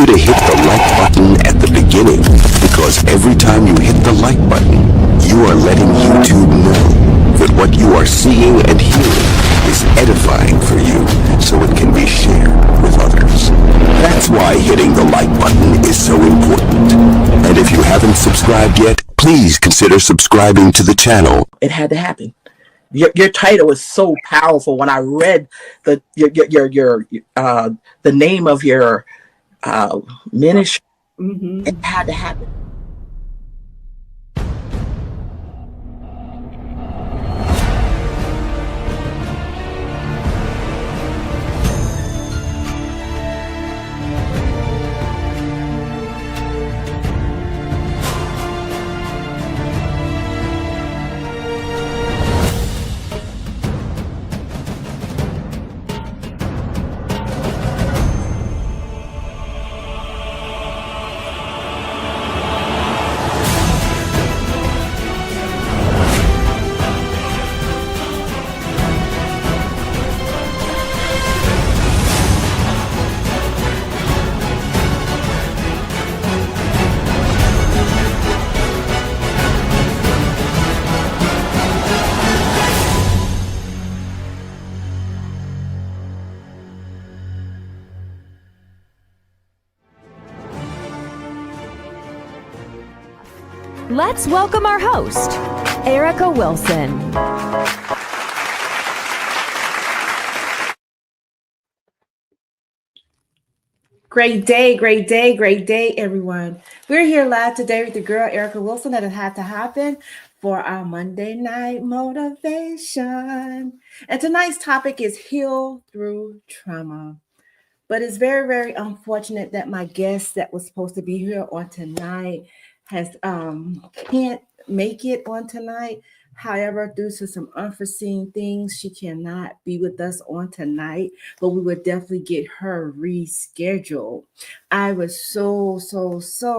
you to hit the like button at the beginning, because every time you hit the like button, you are letting YouTube know that what you are seeing and hearing is edifying for you, so it can be shared with others. That's why hitting the like button is so important. And if you haven't subscribed yet, please consider subscribing to the channel. It had to happen. Your title was so powerful. When I read the name of your ministry, it had to happen. Let's welcome our host, Erica Wilson. Great day, everyone. We're here live today with the girl, Erica Wilson, that it had to happen for our Monday night motivation. And tonight's topic is heal through trauma. But it's very, very unfortunate that my guest that was supposed to be here on tonight can't make it on tonight. However, due to some unforeseen things, she cannot be with us on tonight, but we would definitely get her rescheduled. I was so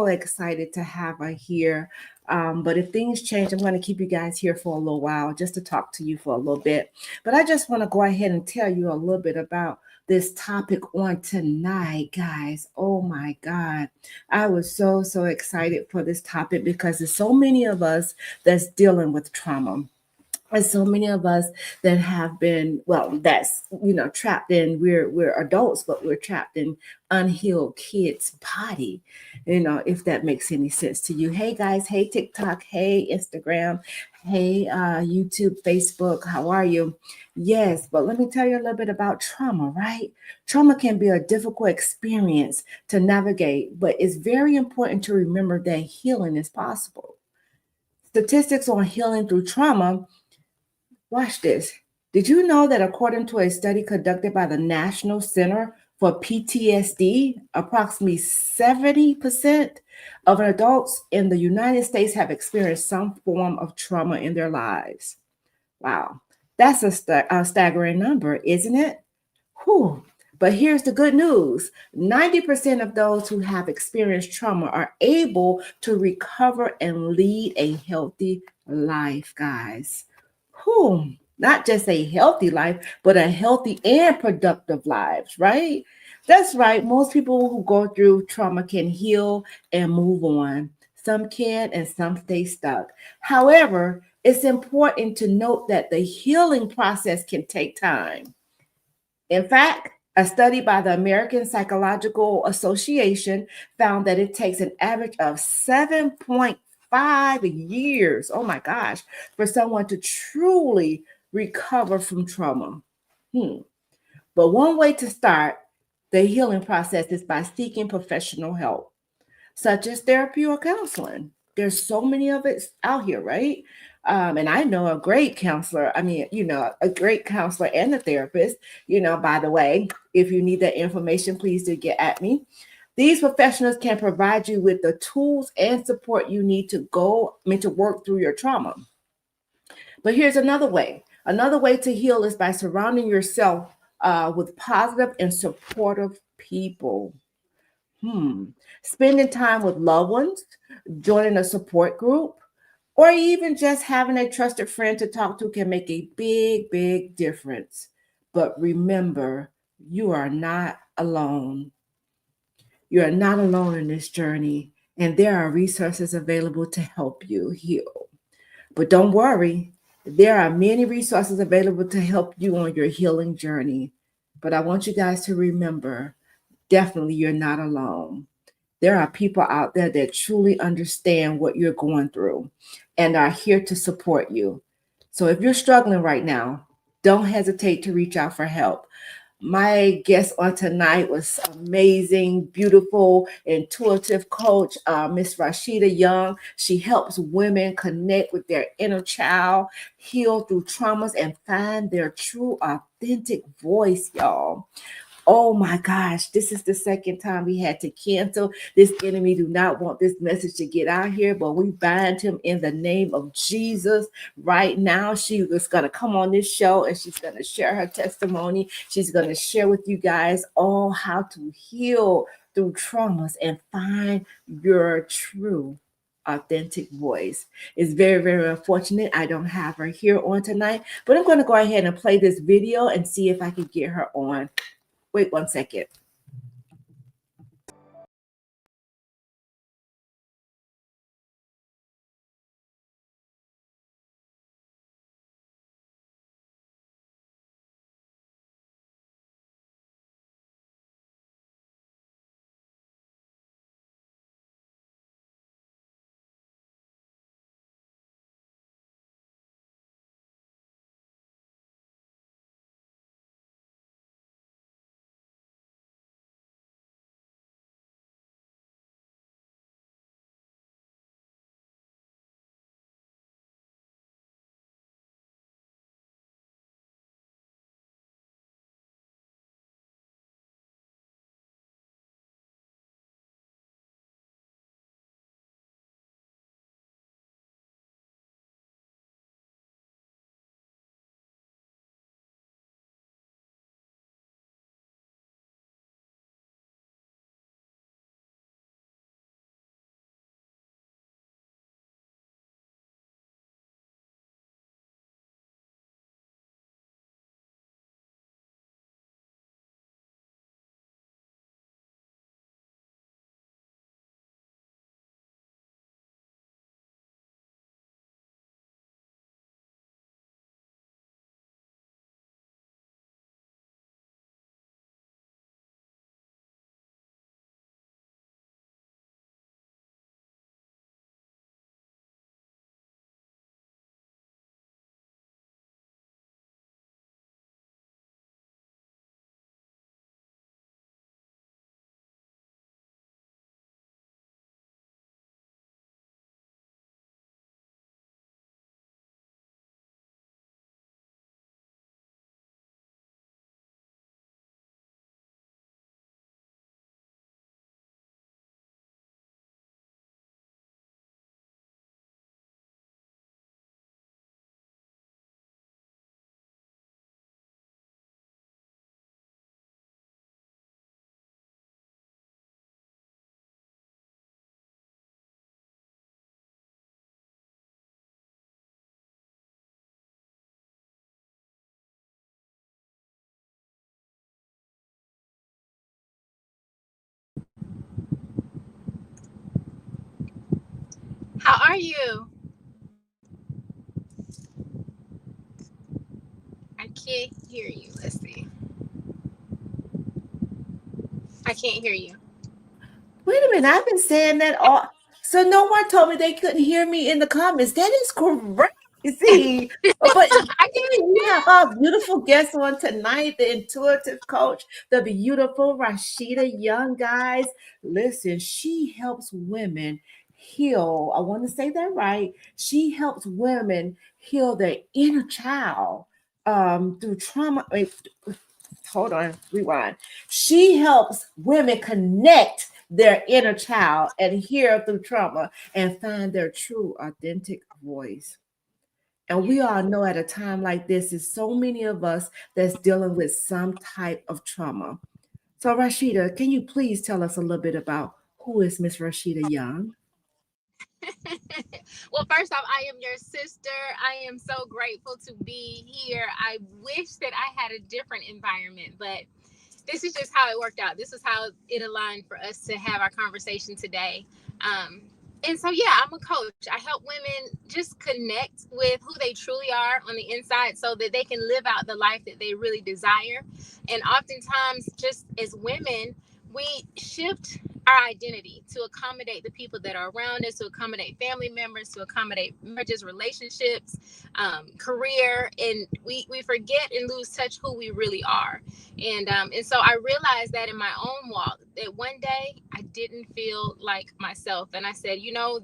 excited to have her here. But if things change, I'm going to keep you guys here for a little while just to talk to you for a little bit. But I just want to go ahead and tell you a little bit about this topic on tonight, guys. Oh my God. I was so excited for this topic because there's so many of us that's dealing with trauma. And so many of us that have been, that's, trapped in, we're adults, but we're trapped in unhealed kids' body, if that makes any sense to you. Hey guys, hey TikTok, hey Instagram, hey YouTube, Facebook, how are you? Yes, but let me tell you a little bit about trauma, right? Trauma can be a difficult experience to navigate, but it's very important to remember that healing is possible. Statistics on healing through trauma. Watch this. Did you know that according to a study conducted by the National Center for PTSD, approximately 70% of adults in the United States have experienced some form of trauma in their lives? Wow, that's a staggering number, isn't it? Whew. But here's the good news. 90% of those who have experienced trauma are able to recover and lead a healthy life, guys. Not just a healthy life, but a healthy and productive lives, right? That's right. Most people who go through trauma can heal and move on. Some can and some stay stuck. However, it's important to note that the healing process can take time. In fact, a study by the American Psychological Association found that it takes an average of 7.5 years, oh my gosh, for someone to truly recover from trauma. But one way to start the healing process is by seeking professional help, such as therapy or counseling. There's so many of it out here, right? And I know a great counselor. A great counselor and a therapist. By the way, if you need that information, please do get at me. These professionals can provide you with the tools and support you need to work through your trauma. But here's another way. Another way to heal is by surrounding yourself with positive and supportive people. Spending time with loved ones, joining a support group, or even just having a trusted friend to talk to can make a big difference. But remember, you are not alone. You are not alone in this journey, and there are resources available to help you heal. But don't worry, there are many resources available to help you on your healing journey. But I want you guys to remember, definitely you're not alone. There are people out there that truly understand what you're going through and are here to support you. So if you're struggling right now, don't hesitate to reach out for help. My guest on tonight was amazing, beautiful, intuitive coach, Miss Rashidah Young. She helps women connect with their inner child, heal through traumas, and find their true, authentic voice, y'all. Oh my gosh, this is the second time we had to cancel. This enemy do not want this message to get out here, but we bind him in the name of Jesus right now. She is going to come on this show and she's going to share her testimony. She's going to share with you guys all how to heal through traumas and find your true authentic voice. It's very, very unfortunate I don't have her here on tonight, but I'm going to go ahead and play this video and see if I can get her on. Wait 1 second. How are you? I can't hear you. Let's see. I can't hear you. Wait a minute, I've been saying that all. So no one told me they couldn't hear me in the comments. That is crazy. But I can hear we have you. our beautiful guest on tonight, the intuitive coach, the beautiful Rashidah Young, guys. Listen, she helps women heal. I want to say that right. She helps women heal their inner child through trauma. Hold on, rewind. She helps women connect their inner child and heal through trauma and find their true, authentic voice. And we all know at a time like this, there's so many of us that's dealing with some type of trauma. So, Rashidah, can you please tell us a little bit about who is Miss Rashidah Young? Well, first off, I am your sister. I am so grateful to be here. I wish that I had a different environment, but this is just how it worked out. This is how it aligned for us to have our conversation today. And so, yeah, I'm a coach. I help women just connect with who they truly are on the inside so that they can live out the life that they really desire. And oftentimes, just as women, we shift our identity to accommodate the people that are around us, to accommodate family members, to accommodate marriages, relationships, career, and we forget and lose touch who we really are. And so I realized that in my own walk, that one day I didn't feel like myself, and I said,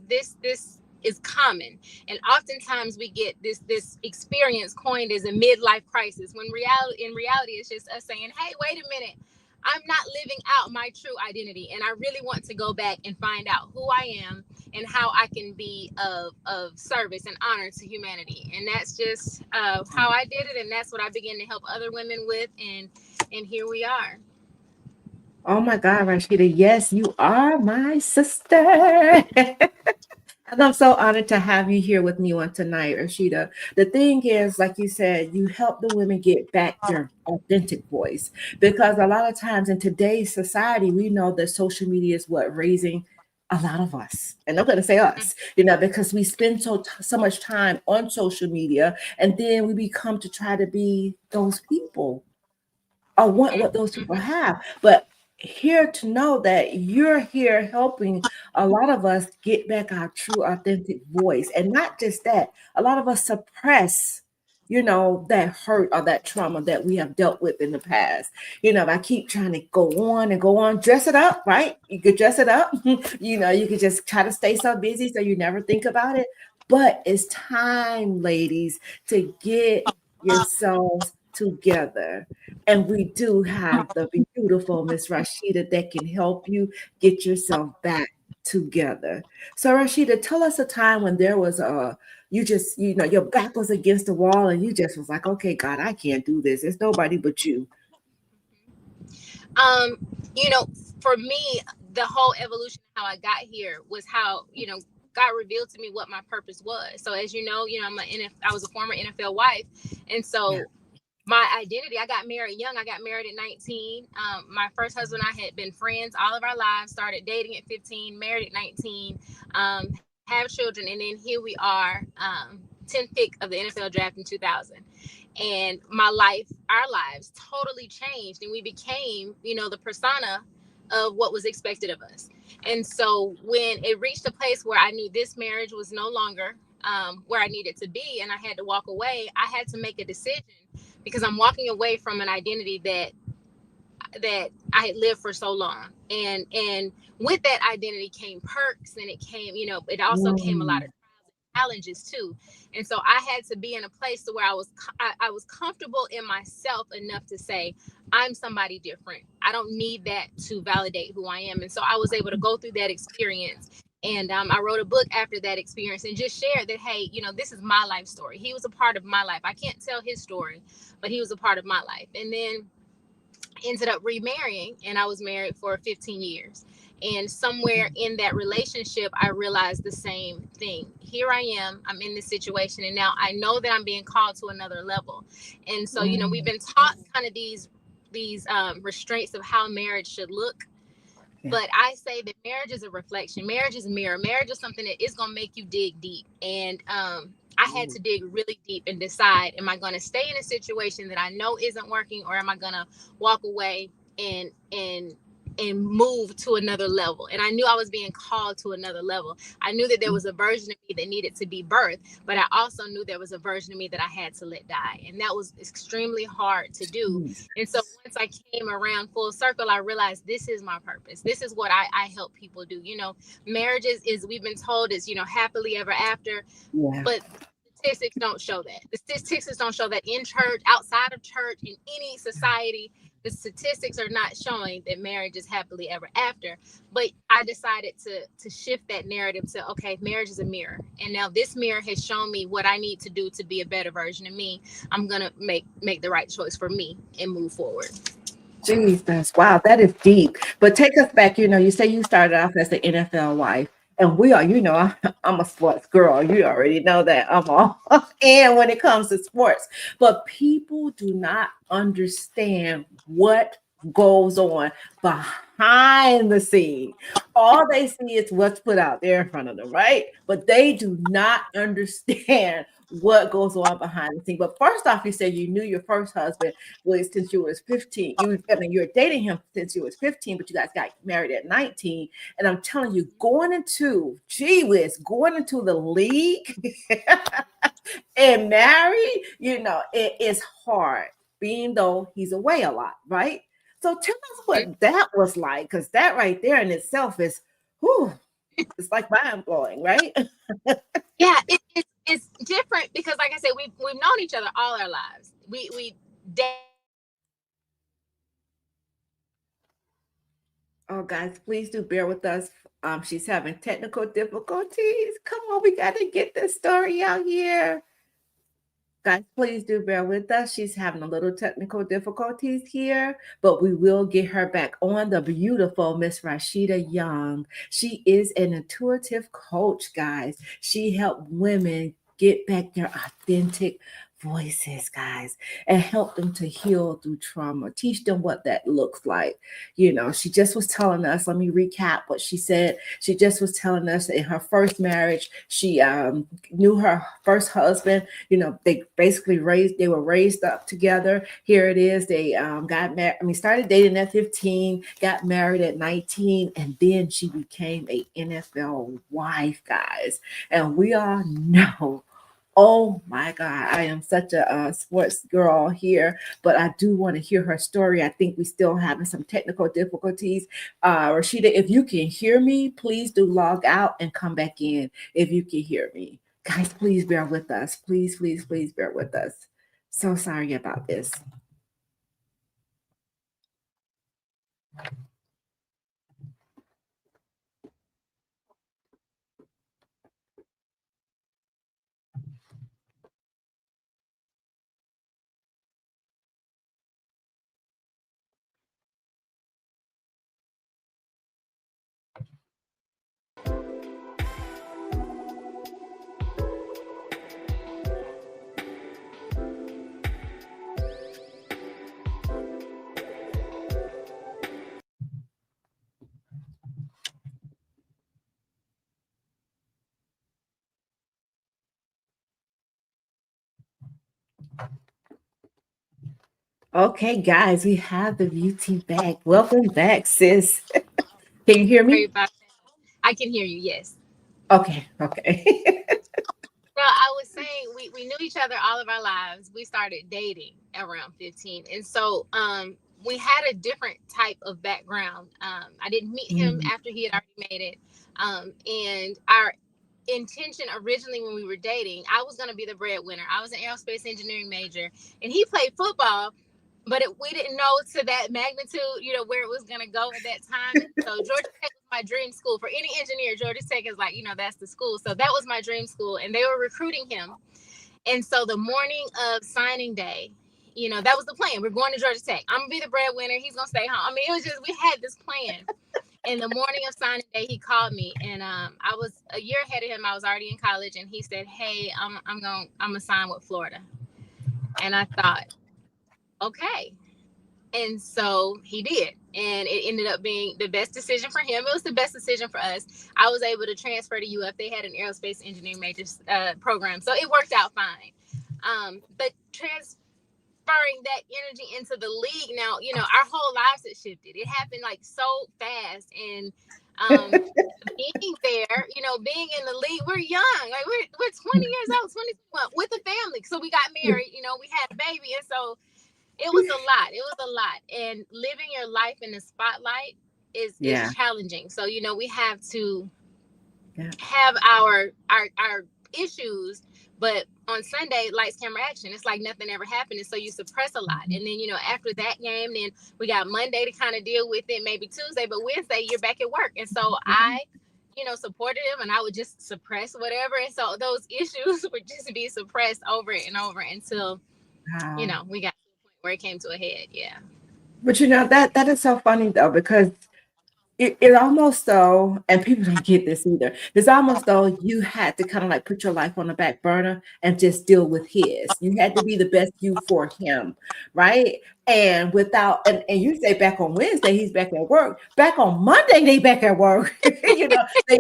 this is common, and oftentimes we get this experience coined as a midlife crisis, when in reality it's just us saying, hey, wait a minute, I'm not living out my true identity, and I really want to go back and find out who I am and how I can be of service and honor to humanity. And that's just how I did it, and that's what I began to help other women with, and here we are. Oh my God, Rashidah, yes, you are my sister. And I'm so honored to have you here with me on tonight, Rashidah. The thing is, like you said, you help the women get back their authentic voice, because a lot of times in today's society, we know that social media is what raising a lot of us, and I'm going to say us, because we spend so much time on social media, and then we become to try to be those people or want what those people have. But here to know that you're here helping a lot of us get back our true authentic voice. And not just that, a lot of us suppress that hurt or that trauma that we have dealt with in the past. I keep trying to go on and go on, dress it up, right? You could dress it up. You could just try to stay so busy so you never think about it. But it's time, ladies, to get yourselves together. And we do have the beautiful Miss Rashidah that can help you get yourself back together. So Rashidah, tell us a time when there was you just, your back was against the wall and you just was like, okay, God, I can't do this. There's nobody but you. For me, the whole evolution of how I got here was how, God revealed to me what my purpose was. So as you know, I was a former NFL wife. And so my identity, I got married young. I got married at 19. My first husband and I had been friends all of our lives, started dating at 15, married at 19, have children. And then here we are, 10th pick of the NFL draft in 2000. And our lives totally changed. And we became, the persona of what was expected of us. And so when it reached a place where I knew this marriage was no longer where I needed to be, and I had to walk away, I had to make a decision, because I'm walking away from an identity that I had lived for so long. And with that identity came perks, and it came, it also came a lot of challenges too. And so I had to be in a place to where I was comfortable in myself enough to say, I'm somebody different. I don't need that to validate who I am. And so I was able to go through that experience. And I wrote a book after that experience and just shared that, hey, this is my life story. He was a part of my life. I can't tell his story, but he was a part of my life. And then ended up remarrying, and I was married for 15 years. And somewhere in that relationship, I realized the same thing. Here I am, I'm in this situation, and now I know that I'm being called to another level. And so, we've been taught kind of these restraints of how marriage should look. But I say that marriage is a reflection. Marriage is a mirror. Marriage is something that is going to make you dig deep. And I had to dig really deep and decide, am I going to stay in a situation that I know isn't working, or am I going to walk away and move to another level? And I knew I was being called to another level. I knew that there was a version of me that needed to be birthed, but I also knew there was a version of me that I had to let die. And that was extremely hard to do. And so once I came around full circle, I realized this is my purpose. This is what I help people do. Marriages is, we've been told, is, happily ever after, but statistics don't show that. The statistics don't show that in church, outside of church, in any society. The statistics are not showing that marriage is happily ever after. But I decided to shift that narrative to, okay, marriage is a mirror. And now this mirror has shown me what I need to do to be a better version of me. I'm going to make the right choice for me and move forward. Jesus, wow, that is deep. But take us back, you say you started off as the NFL wife. And we are, I'm a sports girl. You already know that. I'm all in when it comes to sports. But people do not understand what goes on behind the scene. All they see is what's put out there in front of them, right? But they do not understand what goes on behind the scene. But first off, you said you knew your first husband was since you was 15. You were dating him since you was 15, but you guys got married at 19. And I'm telling you, going into the league and married, it is hard, being though he's away a lot, right? So tell us what that was like, because that right there in itself is, whew, it's like mind blowing, right? Yeah, it's different because, like I said, we've known each other all our lives. We dated. Oh, guys, please do bear with us. She's having technical difficulties. Come on, we got to get this story out here. Guys, please do bear with us. She's having a little technical difficulties here, but we will get her back on. The beautiful Miss Rashidah Young. She is an intuitive coach, guys. She helped women get back their authentic voices, guys, and help them to heal through trauma. Teach them what that looks like. She just was telling us, let me recap what she said. She just was telling us that in her first marriage, she knew her first husband. They basically were raised up together. Here it is. They got married. Started dating at 15, got married at 19, and then she became a NFL wife, guys. And we all know, oh my God, I am such a sports girl here, but I do want to hear her story. I think we still having some technical difficulties. Rashidah, if you can hear me, please do log out and come back in if you can hear me. Guys, please bear with us. Please, please, please bear with us. So sorry about this. Okay, guys, we have the beauty back. Welcome back, sis. Can you hear me? I can hear you. Yes. Okay. Well, I was saying we knew each other all of our lives. We started dating around 15. And so we had a different type of background. I didn't meet him after he had already made it. And our intention originally when we were dating, I was going to be the breadwinner. I was an aerospace engineering major and he played football, but we didn't know to that magnitude, where it was going to go at that time. And so Georgia Tech was my dream school. For any engineer, Georgia Tech is like, that's the school. So that was my dream school. And they were recruiting him. And so the morning of signing day, that was the plan. We're going to Georgia Tech. I'm going to be the breadwinner. He's going to stay home. It was just, we had this plan. And the morning of signing day, he called me, and I was a year ahead of him. I was already in college, and he said, "Hey, I'm gonna sign with Florida." And I thought, okay. And so he did. And it ended up being the best decision for him. It was the best decision for us. I was able to transfer to UF. They had an aerospace engineering major program. So it worked out fine. But transferring that energy into the league now, our whole lives had shifted. It happened like so fast. And being there, being in the league, we're young. Like we're 20 years old, 21 with a family. So we got married, we had a baby. And so it was a lot. It was a lot. And living your life in the spotlight is challenging. So, we have to have our issues, but on Sunday, lights, camera, action, it's like nothing ever happened. And so you suppress a lot. And then, after that game, then we got Monday to kind of deal with it, maybe Tuesday, but Wednesday you're back at work. And so I supported him and I would just suppress whatever. And so those issues would just be suppressed over and over until, we got where it came to a head. Yeah. But that is so funny though, because it almost though, and people don't get this either. It's almost though you had to kind of like put your life on the back burner and just deal with his. You had to be the best you for him, right? And without, and you say back on Wednesday, he's back at work. Back on Monday, they back at work. They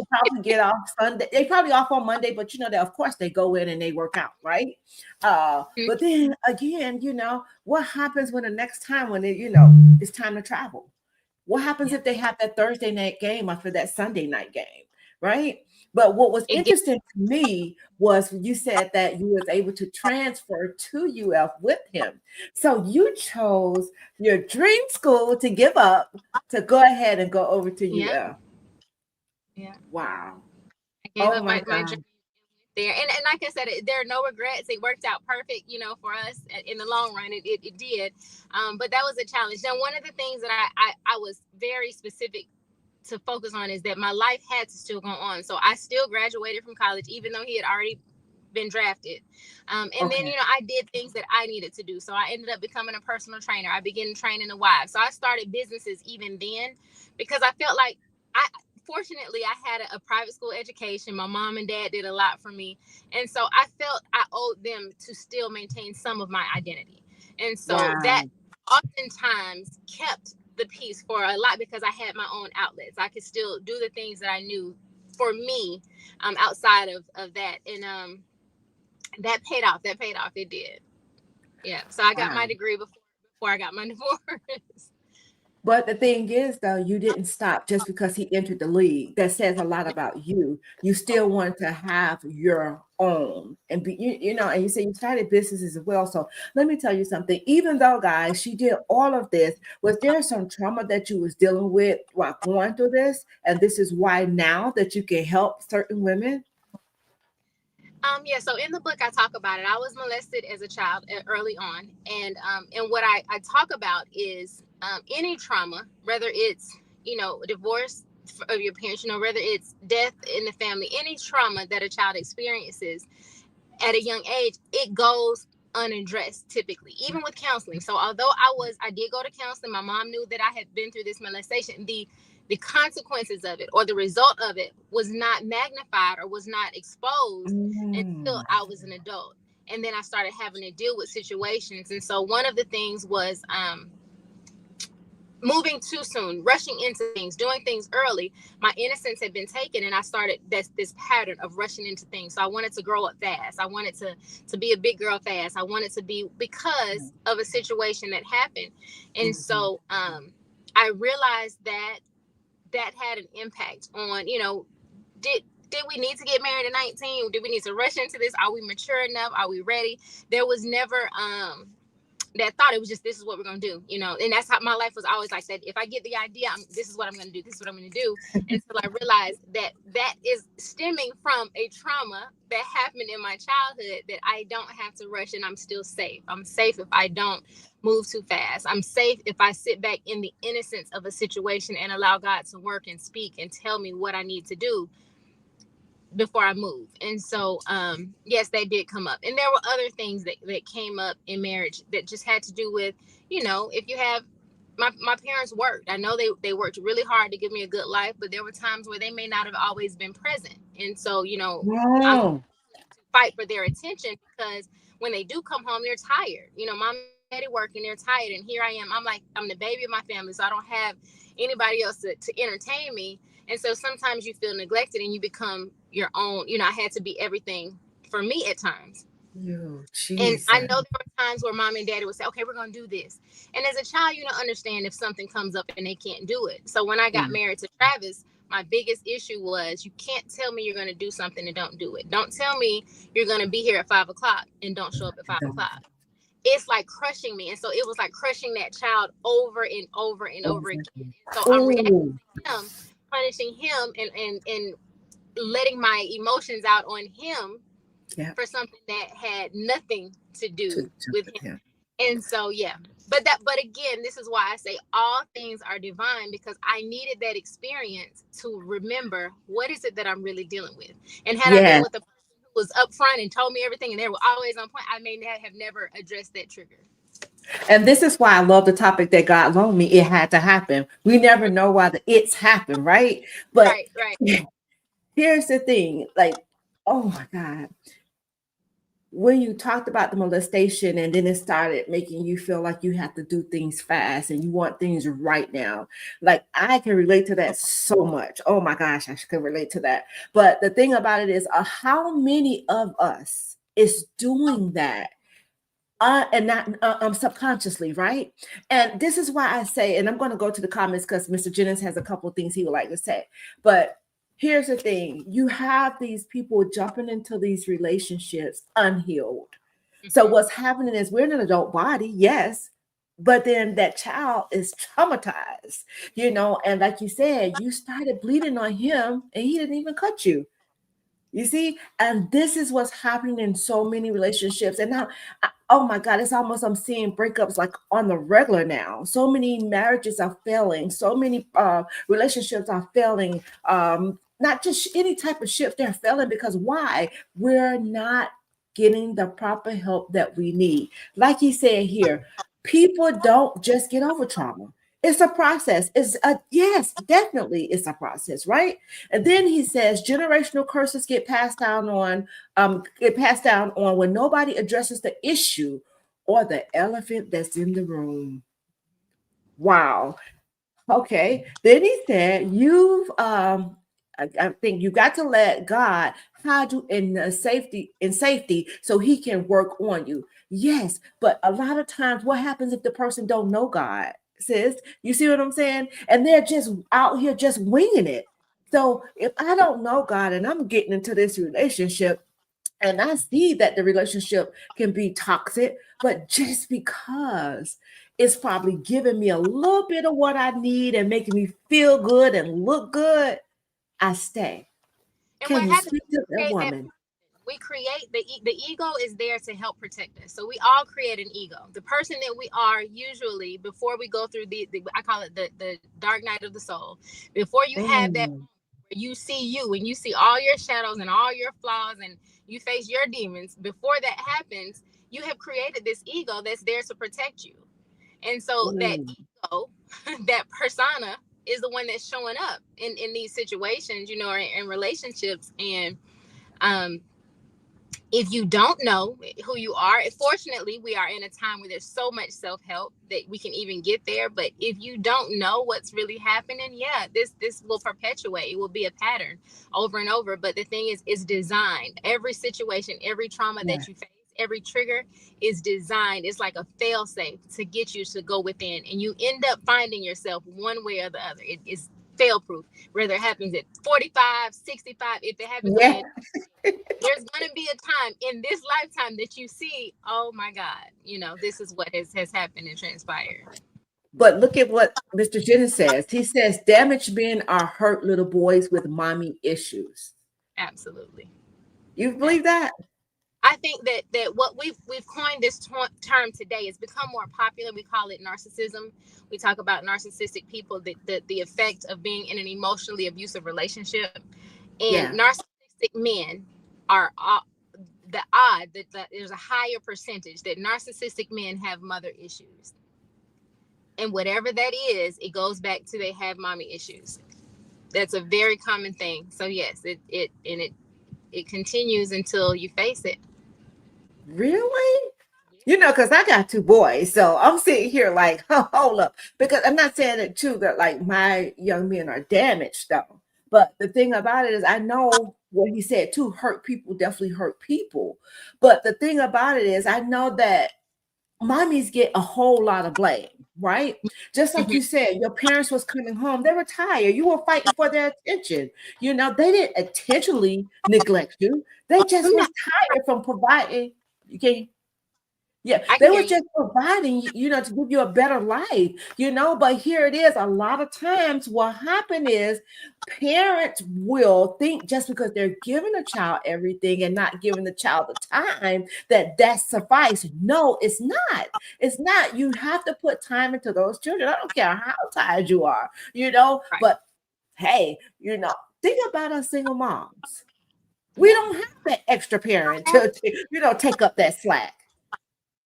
probably get off Sunday. They probably off on Monday, but that of course they go in and they work out, right? But then again, what happens when the next time when it's time to travel? What happens if they have that Thursday night game after that Sunday night game, right? But what was interesting to me was you said that you was able to transfer to UF with him. So you chose your dream school to give up to go ahead and go over to UF. Yeah. Wow. I gave up my dream there. And like I said, there are no regrets. It worked out perfect, for us in the long run. It did. But that was a challenge. Now, one of the things that I was very specific to focus on is that my life had to still go on. So I still graduated from college, even though he had already been drafted. Then, I did things that I needed to do. So I ended up becoming a personal trainer. I began training the wives. So I started businesses even then because I felt like fortunately, I had a private school education. My mom and dad did a lot for me. And so I felt I owed them to still maintain some of my identity. And so that oftentimes kept the peace for a lot because I had my own outlets. I could still do the things that I knew for me outside of that. And that paid off. It did. Yeah. So I got my degree before I got my divorce. But the thing is, though, you didn't stop just because he entered the league. That says a lot about you. You still want to have your own and be, and you say you started businesses as well. So let me tell you something. Even though, guys, she did all of this, was there some trauma that you was dealing with while going through this? And this is why now that you can help certain women? So in the book, I talk about it. I was molested as a child early on. And what I talk about is any trauma, whether it's, divorce of your parents, whether it's death in the family, any trauma that a child experiences at a young age, it goes unaddressed typically, even with counseling. So although I did go to counseling, my mom knew that I had been through this molestation. The consequences of it or the result of it was not magnified or was not exposed until I was an adult. And then I started having to deal with situations. And so one of the things was moving too soon, rushing into things, doing things early. My innocence had been taken and I started this pattern of rushing into things. So I wanted to grow up fast. I wanted to be a big girl fast. I wanted to be because of a situation that happened. And so I realized that had an impact on, did we need to get married at 19? Did we need to rush into this? Are we mature enough? Are we ready? There was never that thought. It was just, this is what we're going to do, and that's how my life was always like that. If I get the idea, this is what I'm going to do. This is what I'm going to do. Until I realized that is stemming from a trauma that happened in my childhood that I don't have to rush and I'm still safe. I'm safe if I don't move too fast. I'm safe if I sit back in the innocence of a situation and allow God to work and speak and tell me what I need to do before I move. And so, yes, they did come up. And there were other things that came up in marriage that just had to do with, if you have, my parents worked. I know they worked really hard to give me a good life, but there were times where they may not have always been present. And so, I'm to fight for their attention because when they do come home, they're tired. Mom and daddy working, they're tired. And here I am. I'm the baby of my family, so I don't have anybody else to entertain me. And so sometimes you feel neglected and you become your own. I had to be everything for me at times. And I know there were times where mom and daddy would say, okay, we're going to do this. And as a child, you don't understand if something comes up and they can't do it. So when I got married to Travis, my biggest issue was you can't tell me you're going to do something and don't do it. Don't tell me you're going to be here at 5 o'clock and don't show up at 5 o'clock. It's like crushing me. And so it was like crushing that child over and over and over again. So I'm reacting to him, punishing him and letting my emotions out on him for something that had nothing to do with him. And so, but again, this is why I say all things are divine, because I needed that experience to remember what is it that I'm really dealing with. And had I been with a person who was upfront and told me everything and they were always on point, I may have never addressed that trigger. And this is why I love the topic that God loaned me. It had to happen. We never know why the it's happen, right? But Right. here's the thing, like, oh my God. When you talked about the molestation and then it started making you feel like you have to do things fast and you want things right now, like I can relate to that so much. Oh my gosh, I can relate to that. But the thing about it is, how many of us is doing that? And not subconsciously, right? And this is why I say, and I'm going to go to the comments because Mr. Jennings has a couple of things he would like to say. But here's the thing: you have these people jumping into these relationships unhealed. So what's happening is we're in an adult body, yes, but then that child is traumatized, and like you said, you started bleeding on him and he didn't even cut you. You see, and this is what's happening in so many relationships. And now, oh my God, it's almost I'm seeing breakups like on the regular now. So many marriages are failing. So many relationships are failing. Not just any type of shift, they're failing because why? We're not getting the proper help that we need. Like he said here, people don't just get over trauma. It's a process. Yes, definitely it's a process, right? And then he says generational curses get passed down on when nobody addresses the issue or the elephant that's in the room. Wow. Okay. Then he said, I think you got to let God hide you in safety so he can work on you. Yes, but a lot of times what happens if the person don't know God, sis? You see what I'm saying? And they're just out here just winging it. So if I don't know God and I'm getting into this relationship, and I see that the relationship can be toxic, but just because it's probably giving me a little bit of what I need and making me feel good and look good, I stay. And what Can you happens speak to that is woman? we create the ego is there to help protect us. So we all create an ego. The person that we are usually before we go through the I call it the dark night of the soul. Before you have that Mm, where you see you and you see all your shadows and all your flaws and you face your demons, before that happens, you have created this ego that's there to protect you. And so that mm, ego, that persona is the one that's showing up in these situations, or in relationships. And um if you don't know who you are, fortunately, we are in a time where there's so much self-help that we can even get there. But if you don't know what's really happening, yeah, this will perpetuate. It will be a pattern over and over. But the thing is, it's designed. Every situation, every trauma yeah, that you face, every trigger is designed. It's like a fail-safe to get you to go within. And you end up finding yourself one way or the other. It is fail-proof, whether it happens at 45, 65, if it happens on yeah. the there's going to be a time in this lifetime that you see, oh my God, this is what has happened and transpired. But look at what Mr. Jennings says. He says damaged men are hurt little boys with mommy issues. Absolutely. You believe that? I think that what we've coined this term today has become more popular. We call it narcissism. We talk about narcissistic people, the effect of being in an emotionally abusive relationship. And Yeah. narcissistic men are the odd that there's a higher percentage that narcissistic men have mother issues. And whatever that is, it goes back to they have mommy issues. That's a very common thing. So yes, it continues until you face it. Really? Because I got two boys, so I'm sitting here like, oh, hold up. Because I'm not saying it too that like my young men are damaged though. But the thing about it is, I know what he said too. Hurt people definitely hurt people. But the thing about it is, I know that mommies get a whole lot of blame, right? Just like Mhm. you said, your parents was coming home, they were tired. You were fighting for their attention. They didn't intentionally neglect you. They just No, was tired from providing. You can Yeah, I they can were hear you. just providing, to give you a better life, but here it is. A lot of times what happen is parents will think just because they're giving a child everything and not giving the child the time that suffice. No, it's not. It's not. You have to put time into those children. I don't care how tired you are, Right. but hey, think about us single moms. We Yeah. don't have that extra parent to take up that slack.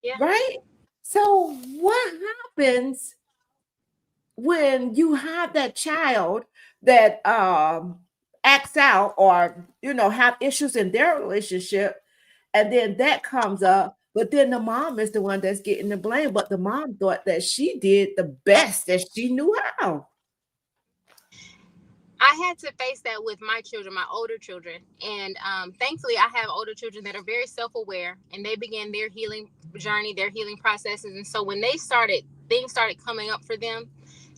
Yeah. Right? So what happens when you have that child that acts out or have issues in their relationship, and then that comes up, but then the mom is the one that's getting the blame, but the mom thought that she did the best that she knew how. I had to face that with my children, my older children. And thankfully, I have older children that are very self aware, and they began their healing journey, their healing processes. And so when things started coming up for them,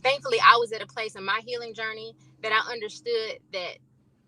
thankfully, I was at a place in my healing journey that I understood that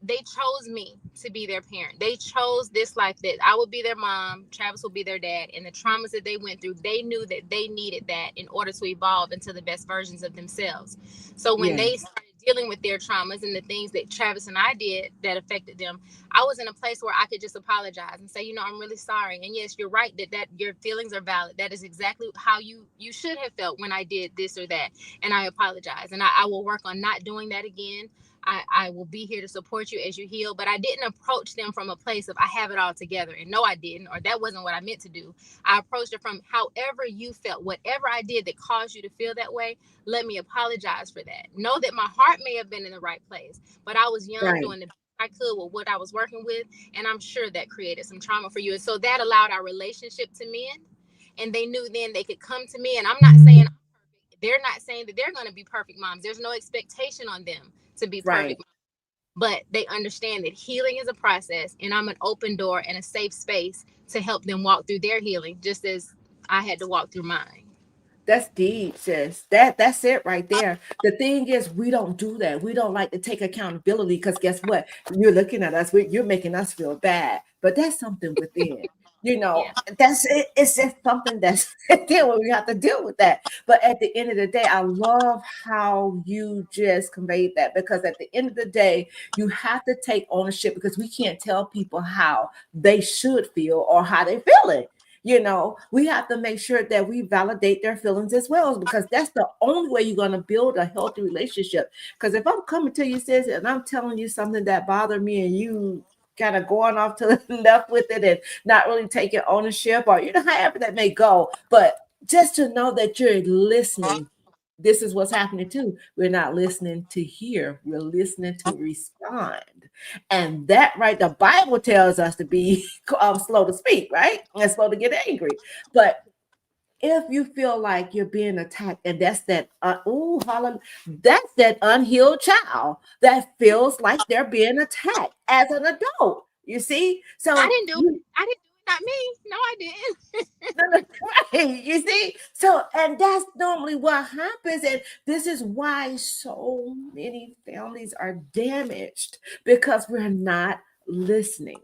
they chose me to be their parent. They chose this life, that I would be their mom, Travis would be their dad, and the traumas that they went through, they knew that they needed that in order to evolve into the best versions of themselves. So when Yeah, they started dealing with their traumas and the things that Travis and I did that affected them, I was in a place where I could just apologize and say, I'm really sorry. And yes, you're right that your feelings are valid. That is exactly how you should have felt when I did this or that. And I apologize. And I will work on not doing that again. I will be here to support you as you heal. But I didn't approach them from a place of I have it all together. And no, I didn't, or that wasn't what I meant to do. I approached it from however you felt, whatever I did that caused you to feel that way. Let me apologize for that. Know that my heart may have been in the right place, but I was young, right, doing the best I could with what I was working with. And I'm sure that created some trauma for you. And so that allowed our relationship to mend. And they knew then they could come to me. And I'm not saying they're not saying that they're going to be perfect moms. There's no expectation on them to be right. perfect, but they understand that healing is a process, and I'm an open door and a safe space to help them walk through their healing, just as I had to walk through mine. That's deep, sis. That's it right there. The thing is, we don't do that. We don't like to take accountability because guess what? You're looking at us, you're making us feel bad. But that's something within. Yeah. That's it. It's just something that's there when we have to deal with that. But at the end of the day, I love how you just conveyed that, because at the end of the day, you have to take ownership, because we can't tell people how they should feel or how they're feeling. We have to make sure that we validate their feelings as well, because that's the only way you're going to build a healthy relationship. Because if I'm coming to you, sis, and I'm telling you something that bothered me, and you kind of going off to the left with it and not really taking ownership, or however that may go, but just to know that you're listening. This is what's happening too. We're not listening to hear, we're listening to respond. And that, right, the Bible tells us to be slow to speak, right? And slow to get angry. But if you feel like you're being attacked, and that's that, that's that unhealed child that feels like they're being attacked as an adult. You see? I So didn't do it. you I didn't do it. Not me. No, I didn't. right, you see? So, and that's normally what happens. And this is why so many families are damaged, because we're not listening.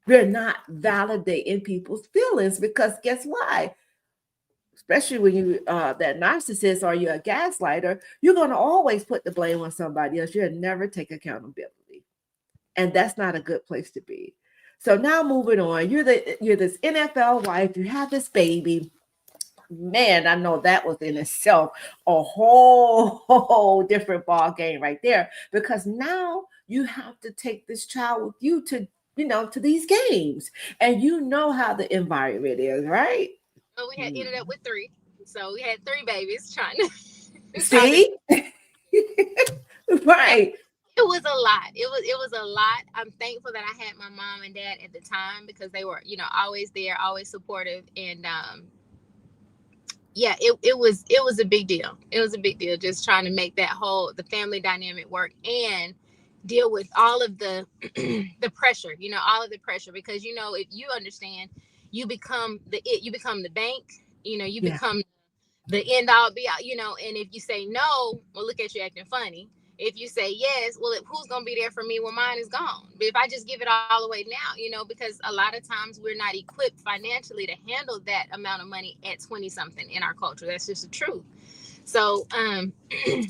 We're not validating people's feelings, because guess why? Especially when you that narcissist or you're a gaslighter, you're going to always put the blame on somebody else. You'll never take accountability, and that's not a good place to be. So now moving on, you're this NFL wife. You have this baby. Man, I know that was in itself a whole different ball game right there, because now you have to take this child with you to to these games, and you know how the environment is, right? But we had Hmm. ended up with three. So we had three babies trying to trying to See? and Right. it was a lot. It was a lot. I'm thankful that I had my mom and dad at the time, because they were, always there, always supportive. And yeah, it was a big deal. It was a big deal just trying to make the family dynamic work, and deal with all of the the pressure, all of the pressure, because if you understand, you become the bank, you Yeah. become the end all be all, and if you say no, well, look at you acting funny. If you say yes, well, who's going to be there for me when mine is gone? But if I just give it all away now, because a lot of times we're not equipped financially to handle that amount of money at 20 something in our culture. That's just the truth. So,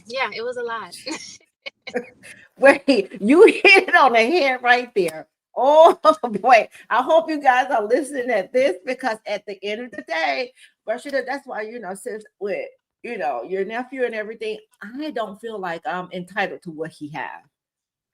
yeah, it was a lot. Wait, you hit it on the head right there. Oh boy, I hope you guys are listening at this, because at the end of the day, Rashida, that's why since with your nephew and everything, I don't feel like I'm entitled to what he has.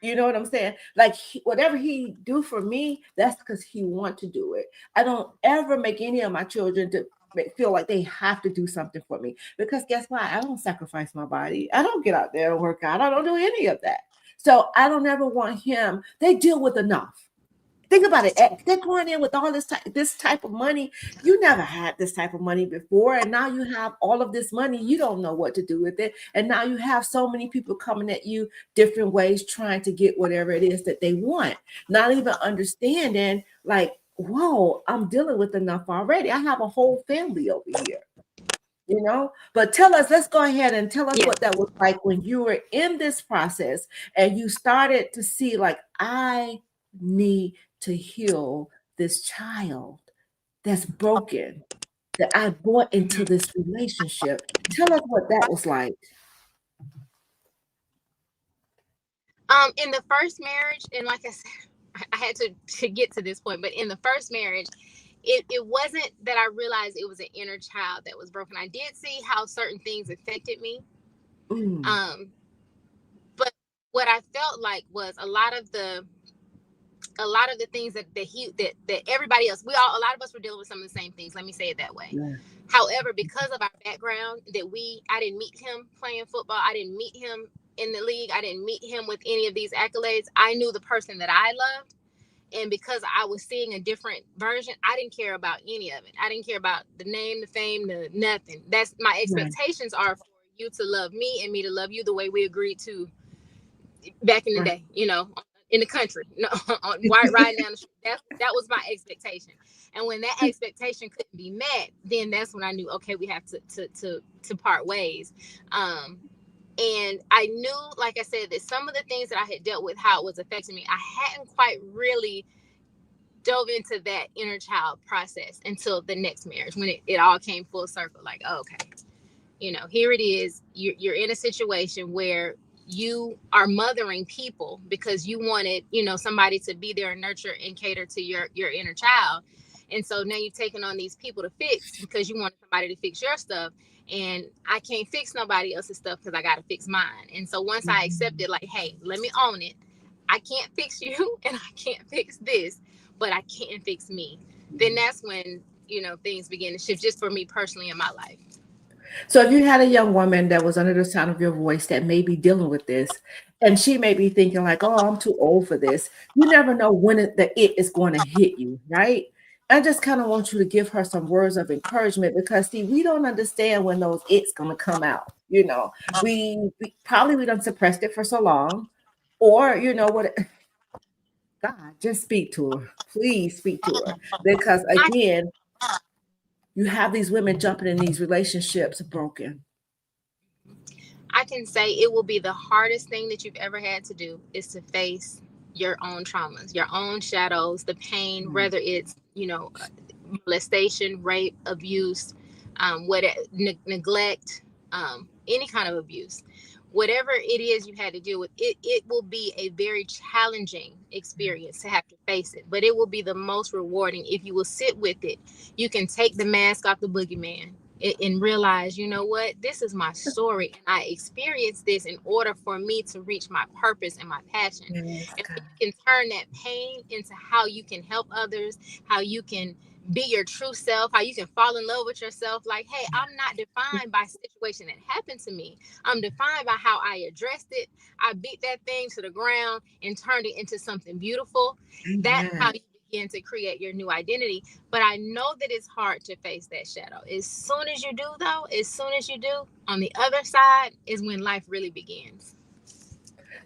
You know what I'm saying? Like whatever he do for me, that's because he want to do it. I don't ever make any of my children to feel like they have to do something for me. Because guess what? I don't sacrifice my body. I don't get out there and work out. I don't do any of that. So I don't ever want him. They deal with enough. Think about it. They're going in with all this type of money. You never had this type of money before, and now you have all of this money. You don't know what to do with it, and now you have so many people coming at you different ways, trying to get whatever it is that they want. Not even understanding, like, whoa, I'm dealing with enough already. I have a whole family over here. You know, but tell us, let's go ahead and tell us what that was like when you were in this process and you started to see, like, I need to heal this child that's broken that I brought into this relationship. Tell us what that was like. In the first marriage, and like I said, I had to get to this point, but in the first marriage, it wasn't that I realized it was an inner child that was broken. I did see how certain things affected me. But what I felt like was a lot of the things that everybody else, a lot of us were dealing with some of the same things. Let me say it that way. Yeah. However, because of our background, I didn't meet him playing football. I didn't meet him in the league. I didn't meet him with any of these accolades. I knew the person that I loved. And because I was seeing a different version, I didn't care about any of it. I didn't care about the name, the fame, the nothing. That's my expectations are for you to love me and me to love you the way we agreed to back in the day, you know, in the country, riding down the street. That was my expectation. And when that expectation couldn't be met, then that's when I knew, okay, we have to part ways. And I knew, like I said, that some of the things that I had dealt with, how it was affecting me, I hadn't quite really dove into that inner child process until the next marriage, when it all came full circle. Like, oh, okay, you know, here it is. You're in a situation where you are mothering people because you wanted, you know, somebody to be there and nurture and cater to your inner child. And so now you've taken on these people to fix because you wanted somebody to fix your stuff. And I can't fix nobody else's stuff because I got to fix mine. And so once I accepted, like, hey, let me own it. I can't fix you and I can't fix this, but I can fix me. Then that's when, you know, things begin to shift, just for me personally in my life. So if you had a young woman that was under the sound of your voice that may be dealing with this, and she may be thinking like, oh, I'm too old for this. You never know when it is going to hit you, right? I just kind of want you to give her some words of encouragement, because see, we don't understand when those it's going to come out. You know, we done suppressed it for so long, or you know what? God, just speak to her. Please speak to her, because again, you have these women jumping in these relationships broken. I can say it will be the hardest thing that you've ever had to do is to face your own traumas, your own shadows, the pain, whether it's, you know, molestation, rape, abuse, neglect, any kind of abuse. Whatever it is you had to deal with, it will be a very challenging experience to have to face it, but it will be the most rewarding if you will sit with it. You can take the mask off the boogeyman and realize, you know what, this is my story. And I experienced this in order for me to reach my purpose and my passion. Yes, and you can turn that pain into how you can help others, how you can be your true self, how you can fall in love with yourself. Like, hey, I'm not defined by a situation that happened to me. I'm defined by how I addressed it. I beat that thing to the ground and turned it into something beautiful. That's how you begin to create your new identity. But I know that it's hard to face that shadow. As soon as you do, on the other side is when life really begins.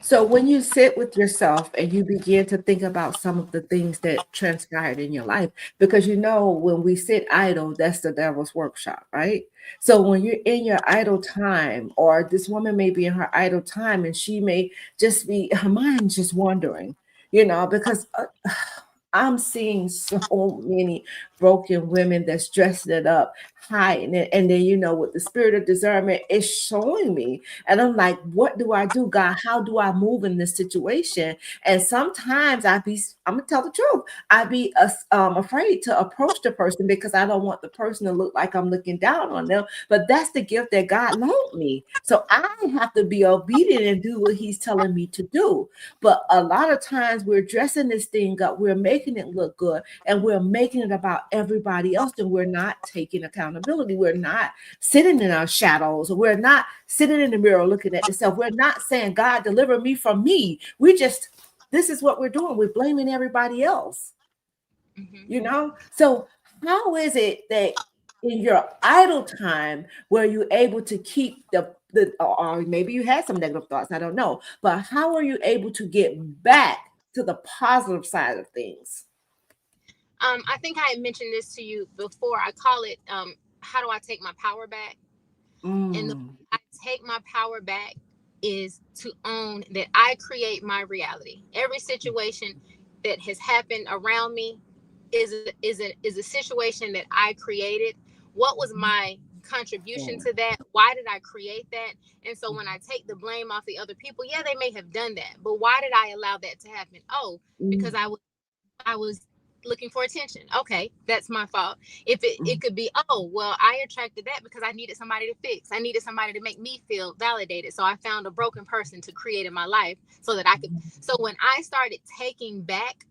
So when you sit with yourself and you begin to think about some of the things that transpired in your life, because you know, when we sit idle, that's the devil's workshop, right? So when you're in your idle time, or this woman may be in her idle time and she may just be, her mind's just wandering, you know, because I'm seeing so many broken women that's dressing it up, hiding it. And then, you know, with the spirit of discernment, it's showing me. And I'm like, what do I do, God? How do I move in this situation? And sometimes I'm going to tell the truth. I'd be afraid to approach the person because I don't want the person to look like I'm looking down on them. But that's the gift that God loaned me. So I have to be obedient and do what he's telling me to do. But a lot of times we're dressing this thing up. We're making making it look good, and we're making it about everybody else, and we're not taking accountability. We're not sitting in our shadows. We're not sitting in the mirror looking at yourself. We're not saying, God, deliver me from me. This is what we're doing. We're blaming everybody else, So how is it that in your idle time were you able to keep or maybe you had some negative thoughts, I don't know, but how are you able to get back to the positive side of things? I think I had mentioned this to you before. I call it, how do I take my power back? And the way I take my power back is to own that I create my reality. Every situation that has happened around me is a situation that I created. What was my contribution to that? Why did I create that? And so when I take the blame off the other people, yeah, they may have done that, but why did I allow that to happen? Oh, because I was looking for attention. Okay, that's my fault. If it could be, oh, well, I attracted that because I needed somebody to fix. I needed somebody to make me feel validated. So I found a broken person to create in my life so that I could. So when I started taking back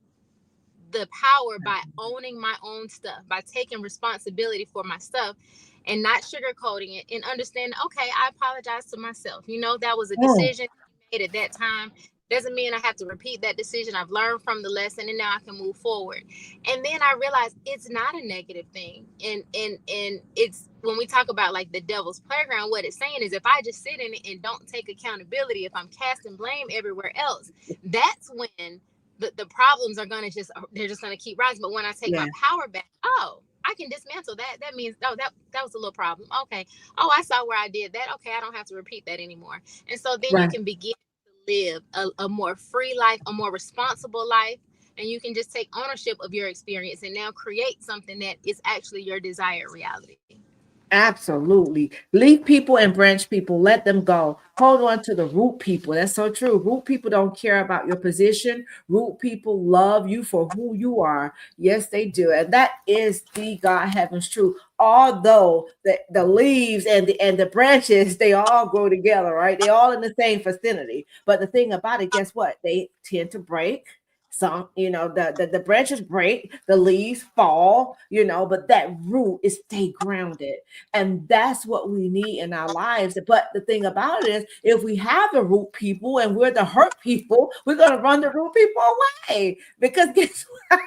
the power by owning my own stuff, by taking responsibility for my stuff and not sugarcoating it and understanding, okay, I apologize to myself. That was a decision made at that time. Doesn't mean I have to repeat that decision. I've learned from the lesson and now I can move forward. And then I realized it's not a negative thing. And it's when we talk about like the devil's playground, what it's saying is if I just sit in it and don't take accountability, if I'm casting blame everywhere else, that's when the problems are going to they're just going to keep rising. But when I take my power back, I can dismantle that. That means, that was a little problem. Okay. Oh, I saw where I did that. Okay. I don't have to repeat that anymore. And so then you can begin to live a more free life, a more responsible life. And you can just take ownership of your experience and now create something that is actually your desired reality. Absolutely. Leave people and branch people. Let them go. Hold on to the root people. That's so true. Root people don't care about your position. Root people love you for who you are. Yes, they do. And that is the God heavens truth. Although the leaves and the branches, they all grow together, right? They're all in the same vicinity. But the thing about it, guess what? They tend to break. Some, the branches break, the leaves fall, but that root is stay grounded. And that's what we need in our lives. But the thing about it is, if we have the root people and we're the hurt people, we're going to run the root people away. Because guess what?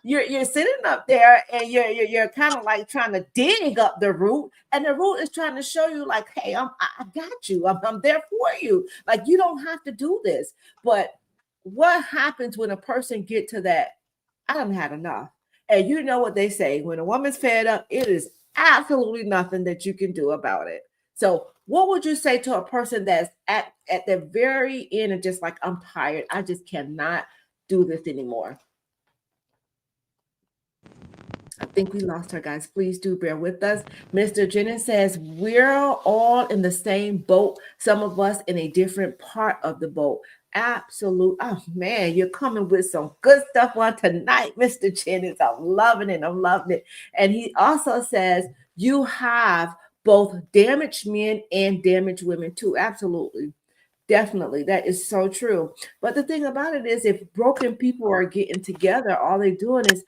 You're sitting up there and you're kind of like trying to dig up the root, and the root is trying to show you like, hey, I got you. I'm there for you. Like, you don't have to do this. But what happens when a person get to that, I done had enough? And you know what they say, when a woman's fed up, it is absolutely nothing that you can do about it. So what would you say to a person that's at the very end and just like, I'm tired, I just cannot do this anymore? I think we lost her, guys. Please do bear with us. Mr. Jennings says, we're all in the same boat, some of us in a different part of the boat. Absolute. Oh man, you're coming with some good stuff on tonight, Mr. Jennings. I'm loving it. I'm loving it. And he also says you have both damaged men and damaged women too. Absolutely. Definitely. That is so true. But the thing about it is, if broken people are getting together, all they're doing is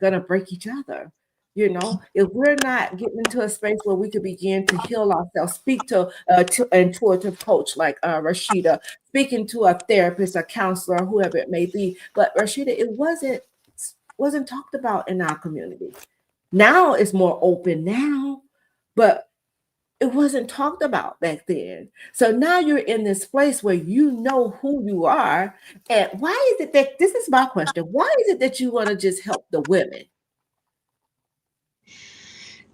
going to break each other. If we're not getting into a space where we could begin to heal ourselves, speak to intuitive coach like Rashidah, speaking to a therapist, a counselor, whoever it may be. But Rashidah, it wasn't talked about in our community. Now it's more open now, but it wasn't talked about back then. So now you're in this place where you know who you are. And why is it that, this is my question, why is it that you want to just help the women?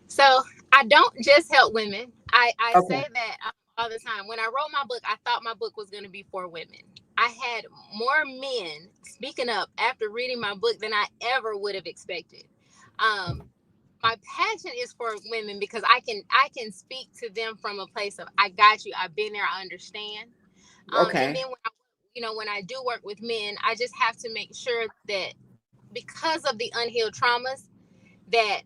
So I don't just help women. I say that all the time. When I wrote my book, I thought my book was going to be for women. I had more men speaking up after reading my book than I ever would have expected. My passion is for women because I can speak to them from a place of, I got you, I've been there, I understand. And then when I do work with men, I just have to make sure that because of the unhealed traumas, that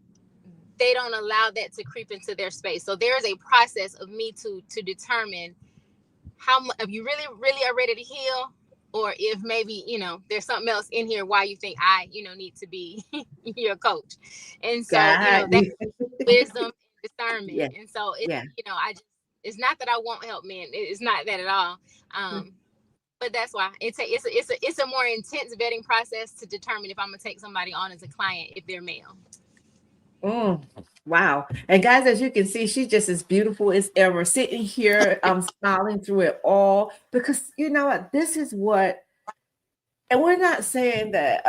they don't allow that to creep into their space. So there is a process of me to determine how much, if you really, really are ready to heal, or if maybe, there's something else in here why you think I, need to be your coach. And so, God. that's wisdom and discernment. Yeah. And so it's, Yeah. it's not that I won't help men. It's not that at all. But that's why it's a more intense vetting process to determine if I'm gonna take somebody on as a client if they're male. Wow. And guys, as you can see, she's just as beautiful as ever, sitting here, smiling through it all, because you know what, this is what, and we're not saying that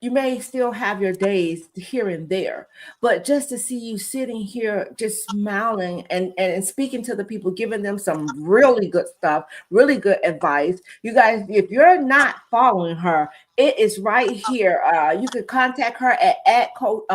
you may still have your days here and there, but just to see you sitting here just smiling and speaking to the people, giving them some really good stuff, really good advice. You guys, if you're not following her, it is right here. You can contact her at Coach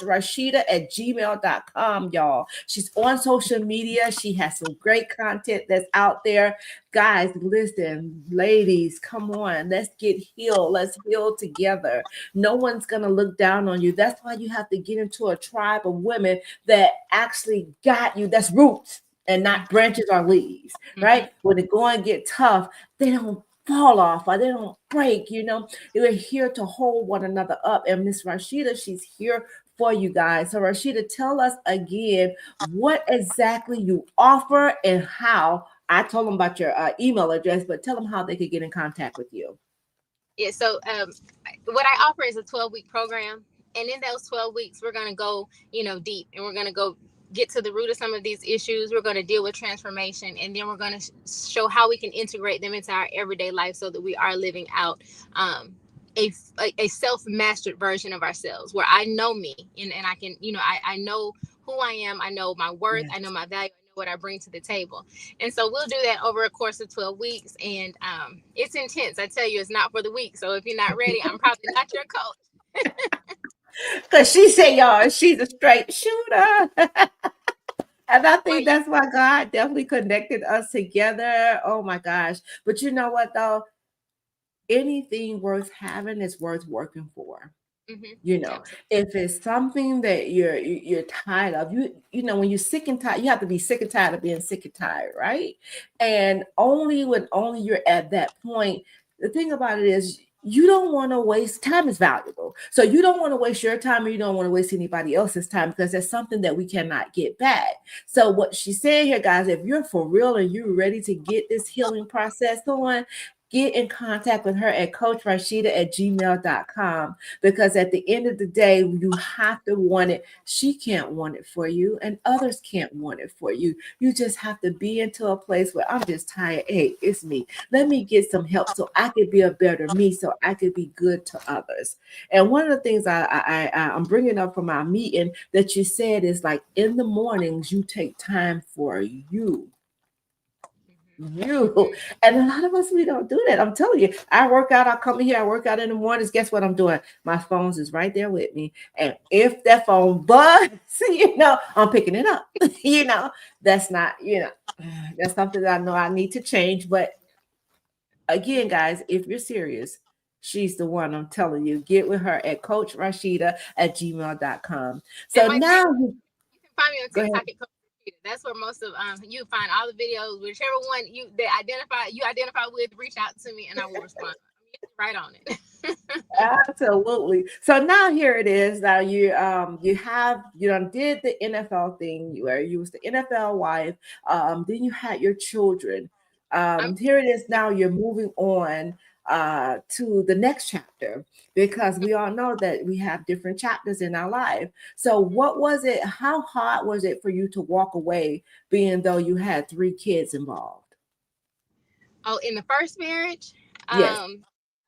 Rashidah at gmail.com, y'all. She's on social media. She has some great content that's out there. Guys, listen, ladies, come on. Let's get healed. Let's heal together. No one's going to look down on you. That's why you have to get into a tribe of women that actually got you. That's roots and not branches or leaves, right? When the going get tough, they don't fall off or they don't break, We're here to hold one another up. And Miss Rashidah, she's here for you guys. So Rashidah, tell us again what exactly you offer and how. I told them about your email address, but tell them how they could get in contact with you. Yeah, so what I offer is a 12-week program. And in those 12 weeks, we're going to go, deep, and we're going to go get to the root of some of these issues. We're going to deal with transformation, and then we're going to show how we can integrate them into our everyday life so that we are living out a self-mastered version of ourselves, where I know me and I can, I know who I am. I know my worth. Yes. I know my value. What I bring to the table. And so we'll do that over a course of 12 weeks. And it's intense. I tell you, it's not for the weak. So if you're not ready, I'm probably not your coach. Because she said, y'all, she's a straight shooter. And I think that's why God definitely connected us together. Oh my gosh. But you know what though? Anything worth having is worth working for. If it's something that you're tired of, when you're sick and tired, you have to be sick and tired of being sick and tired, right? And when you're at that point, the thing about it is you don't want to waste time. Is valuable, so you don't want to waste your time, or you don't want to waste anybody else's time, because that's something that we cannot get back. So what she's saying here, guys, if you're for real and you're ready to get this healing process going, get in contact with her at Coach Rashidah at gmail.com, because at the end of the day, you have to want it. She can't want it for you, and others can't want it for you. You just have to be into a place where I'm just tired. Hey, it's me. Let me get some help so I could be a better me, so I could be good to others. And one of the things I'm bringing up from our meeting that you said is, like, in the mornings, you take time for you. And a lot of us, we don't do that. I'm telling you, I work out, I come here, I work out in the mornings. Guess what I'm doing? My phone's is right there with me. And if that phone buzzes, I'm picking it up. That's not, that's something that I know I need to change. But again, guys, if you're serious, she's the one. I'm telling you, get with her at Coach Rashidah at gmail.com. So now you can find me on TikTok at Coach. That's where most of you find all the videos. Whichever one you identify with, reach out to me and I will respond. I'm right on it. Absolutely. So now here it is. Now you done did the NFL thing where you was the NFL wife. Then you had your children. Here it is. Now you're moving on to the next chapter, because we all know that we have different chapters in our life. So what was it? How hard was it for you to walk away, being though you had 3 kids involved? Oh, in the first marriage? Yes.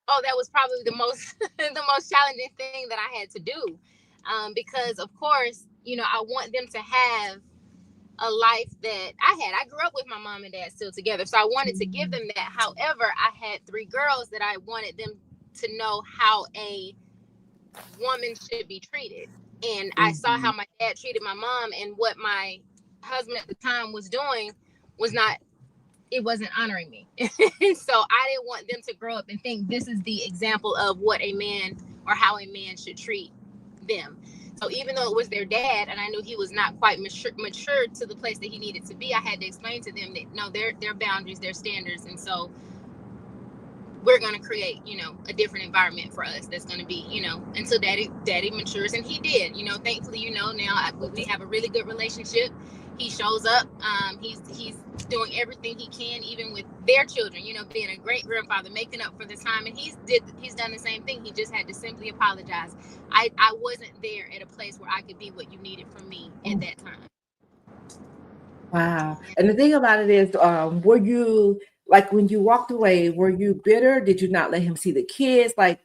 That was probably the most the most challenging thing that I had to do. Because of course, I want them to have a life that I had. I grew up with my mom and dad still together, so I wanted to give them that. However, I had 3 girls that I wanted them to know how a woman should be treated. And I saw how my dad treated my mom, and what my husband at the time was doing it wasn't honoring me. So I didn't want them to grow up and think this is the example of what a man or how a man should treat them. So even though it was their dad, and I knew he was not quite mature to the place that he needed to be, I had to explain to them that no, their boundaries, their standards. And so we're going to create, you know, a different environment for us that's going to be, you know, until daddy matures. And he did, you know, thankfully, you know, now we have a really good relationship. He shows up. He's doing everything he can, even with their children, you know, being a great grandfather, making up for the time. And he's done the same thing. He just had to simply apologize. I wasn't there at a place where I could be what you needed from me at that time. Wow. And the thing about it is, were you, like, when you walked away, were you bitter? Did you not let him see the kids? Like,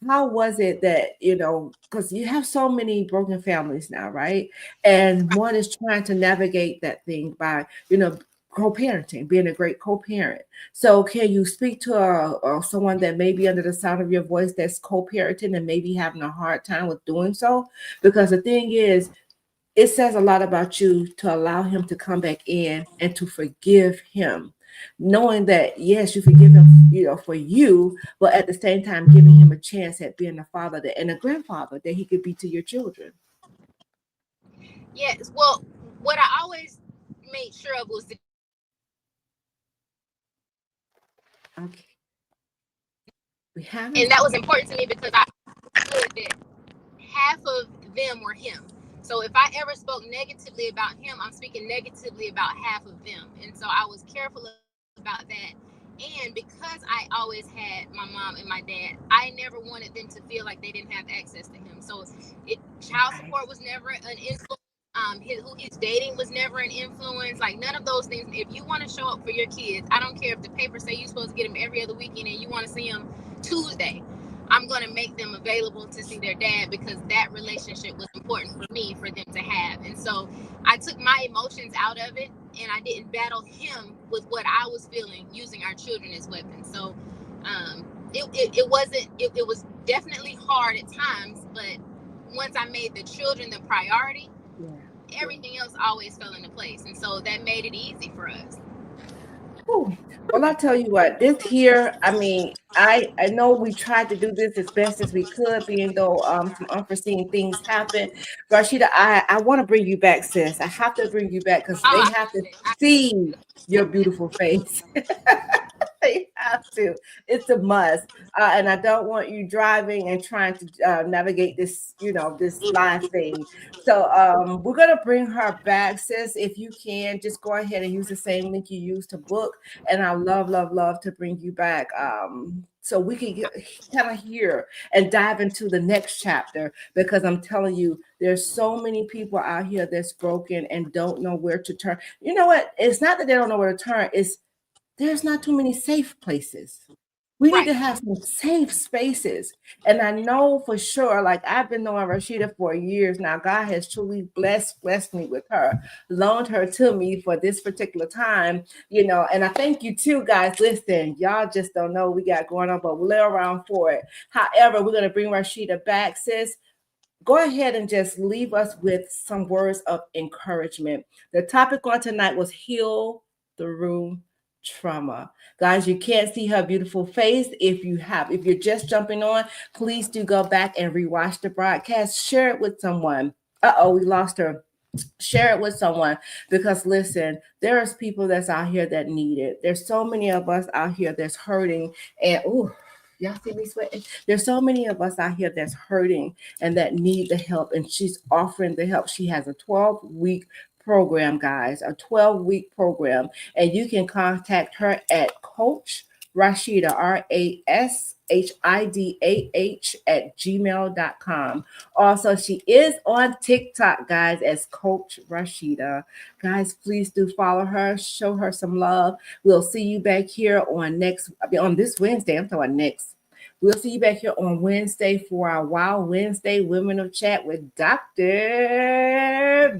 how was it that, you know, because you have so many broken families now, right? And one is trying to navigate that thing by, you know, co-parenting, being a great co-parent. So can you speak to someone that may be under the sound of your voice that's co-parenting and maybe having a hard time with doing so? Because the thing is, it says a lot about you to allow him to come back in and to forgive him, knowing that, yes, you forgive him, you know, for you, but at the same time, giving him a chance at being a father and a grandfather that he could be to your children. Yes. Well, what I always made sure of was the. Okay. And that was important to me because I understood that half of them were him. So if I ever spoke negatively about him, I'm speaking negatively about half of them. And so I was careful about that. And because I always had my mom and my dad, I never wanted them to feel like they didn't have access to him. So child support was never an influence. Who he's dating was never an influence. Like, none of those things. If you want to show up for your kids, I don't care if the paper say you're supposed to get them every other weekend and you want to see them Tuesday. I'm going to make them available to see their dad because that relationship was important for me, for them to have. And so I took my emotions out of it and I didn't battle him with what I was feeling using our children as weapons. So it was definitely hard at times, but once I made the children the priority, everything else always fell into place. And so that made it easy for us. Ooh. Well, I'll tell you what, this here, I mean, I know we tried to do this as best as we could, being though some unforeseen things happen. Rashidah, I want to bring you back, sis. I have to bring you back because they have to see your beautiful face. They have to. It's a must. And I don't want you driving and trying to navigate this, you know, this live thing. So we're going to bring her back, sis. If you can, just go ahead and use the same link you used to book. And I love to bring you back. So we can kind of hear and dive into the next chapter, because I'm telling you, there's so many people out here that's broken and don't know where to turn. You know what? It's not that they don't know where to turn. It's there's not too many safe places. We need to have some safe spaces. And I know for sure, like, I've been knowing Rashidah for years now. God has truly blessed me with her, loaned her to me for this particular time, you know, and I thank you too, guys. Listen, y'all just don't know what we got going on, but we'll lay around for it. However, we're going to bring Rashidah back, sis. Go ahead and just leave us with some words of encouragement. The topic on tonight was heal through trauma. Guys, you can't see her beautiful face. If you're just jumping on, please do go back and rewatch the broadcast. Share it with someone. We lost her. Share it with someone, because listen, there's people that's out here that need it. There's so many of us out here that's hurting, and y'all see me sweating. There's so many of us out here that's hurting and that need the help, and she's offering the help. She has a 12-week program, guys, a 12-week program, and you can contact her at Coach Rashidah, RASHIDAH @gmail.com. Also, she is on TikTok, guys, as Coach Rashidah. Guys, please do follow her, show her some love. We'll see you back here on this Wednesday. I'm talking next. We'll see you back here on Wednesday for our Wild Wednesday Women of Chat with Dr.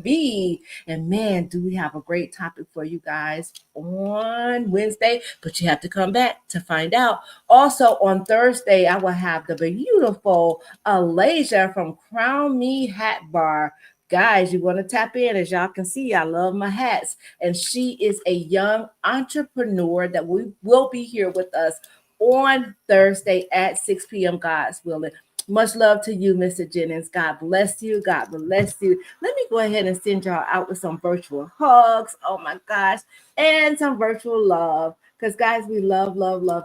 V. And man, do we have a great topic for you guys on Wednesday, but you have to come back to find out. Also on Thursday, I will have the beautiful Alasia from Crown Me Hat Bar. Guys, you want to tap in. As y'all can see, I love my hats. And she is a young entrepreneur that will be here with us on Thursday at 6 p.m. God's willing. Much love to you, Mr. Jennings. God bless you. God bless you. Let me go ahead and send y'all out with some virtual hugs. Oh my gosh. And some virtual love. Because, guys, we love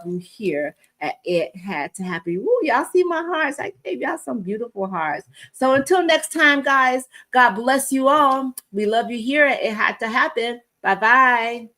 you here at It Had to Happen. Ooh, y'all see my hearts. I gave y'all some beautiful hearts. So until next time, guys, God bless you all. We love you here at It Had to Happen. Bye-bye.